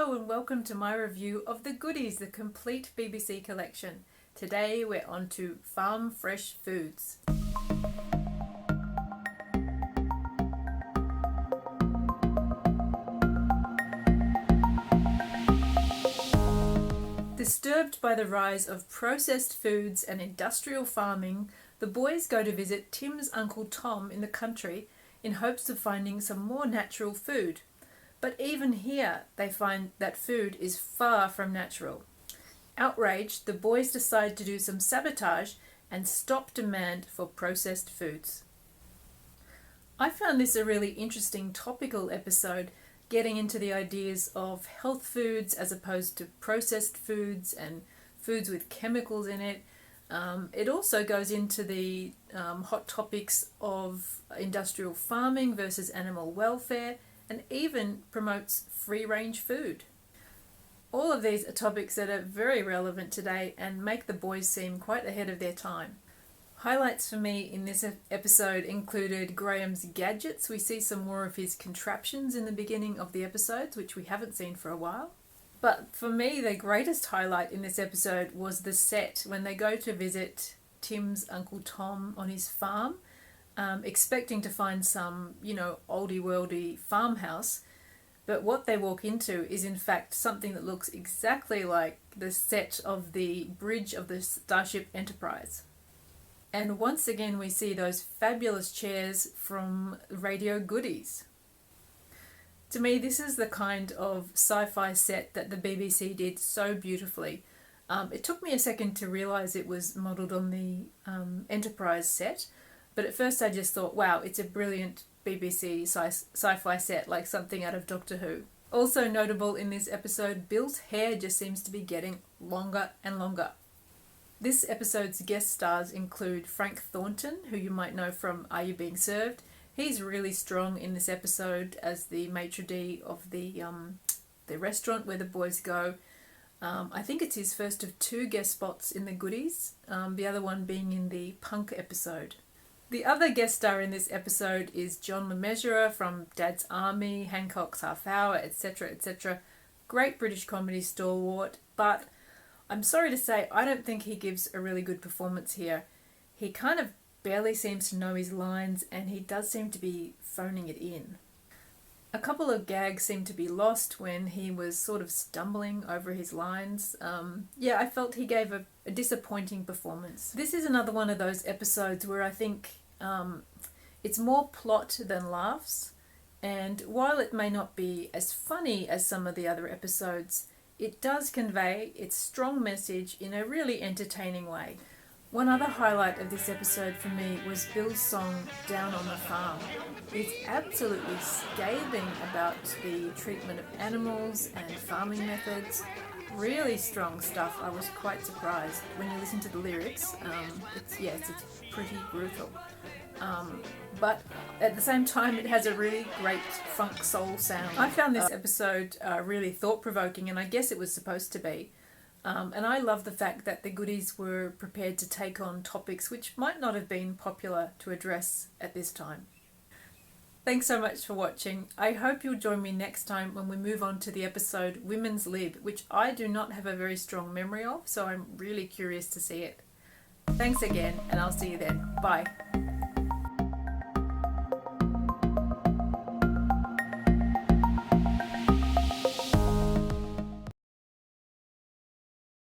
Hello and welcome to my review of The Goodies, the complete BBC collection. Today we're on to Farm Fresh Foods. Disturbed by the rise of processed foods and industrial farming, the boys go to visit Tim's Uncle Tom in the country in hopes of finding some more natural food. But even here, they find that food is far from natural. Outraged, the boys decide to do some sabotage and stop demand for processed foods. I found this a really interesting topical episode, getting into the ideas of health foods as opposed to processed foods and foods with chemicals in it. It also goes into the hot topics of industrial farming versus animal welfare, and even promotes free-range food. All of these are topics that are very relevant today and make the boys seem quite ahead of their time. Highlights for me in this episode included Graeme's gadgets. We see some more of his contraptions in the beginning of the episodes, which we haven't seen for a while. But for me, the greatest highlight in this episode was the set when they go to visit Tim's Uncle Tom on his farm, expecting to find some, oldie worldy farmhouse, but what they walk into is in fact something that looks exactly like the set of the bridge of the Starship Enterprise. And once again we see those fabulous chairs from Radio Goodies. To me, this is the kind of sci-fi set that the BBC did so beautifully. It took me a second to realise it was modelled on the Enterprise set, but at first I just thought, wow, it's a brilliant BBC sci-fi set, like something out of Doctor Who. Also notable in this episode, Bill's hair just seems to be getting longer and longer. This episode's guest stars include Frank Thornton, who you might know from Are You Being Served? He's really strong in this episode as the maitre d' of the restaurant where the boys go. I think it's his first of 2 guest spots in The Goodies, the other one being in the Punk episode. The other guest star in this episode is John Mesurier from Dad's Army, Hancock's Half Hour, etc., etc. Great British comedy stalwart, but I'm sorry to say I don't think he gives a really good performance here. He kind of barely seems to know his lines, and he does seem to be phoning it in. A couple of gags seem to be lost when he was sort of stumbling over his lines. I felt he gave a disappointing performance. This is another one of those episodes where I think it's more plot than laughs, and while it may not be as funny as some of the other episodes, it does convey its strong message in a really entertaining way. One other highlight of this episode for me was Bill's song Down on the Farm. It's absolutely scathing about the treatment of animals and farming methods. Really strong stuff. I was quite surprised when you listen to the lyrics. It's pretty brutal. But at the same time, it has a really great funk soul sound. I found this episode really thought-provoking, and I guess it was supposed to be. And I love the fact that the Goodies were prepared to take on topics which might not have been popular to address at this time. Thanks so much for watching. I hope you'll join me next time when we move on to the episode Women's Lib, which I do not have a very strong memory of, so I'm really curious to see it. Thanks again, and I'll see you then. Bye.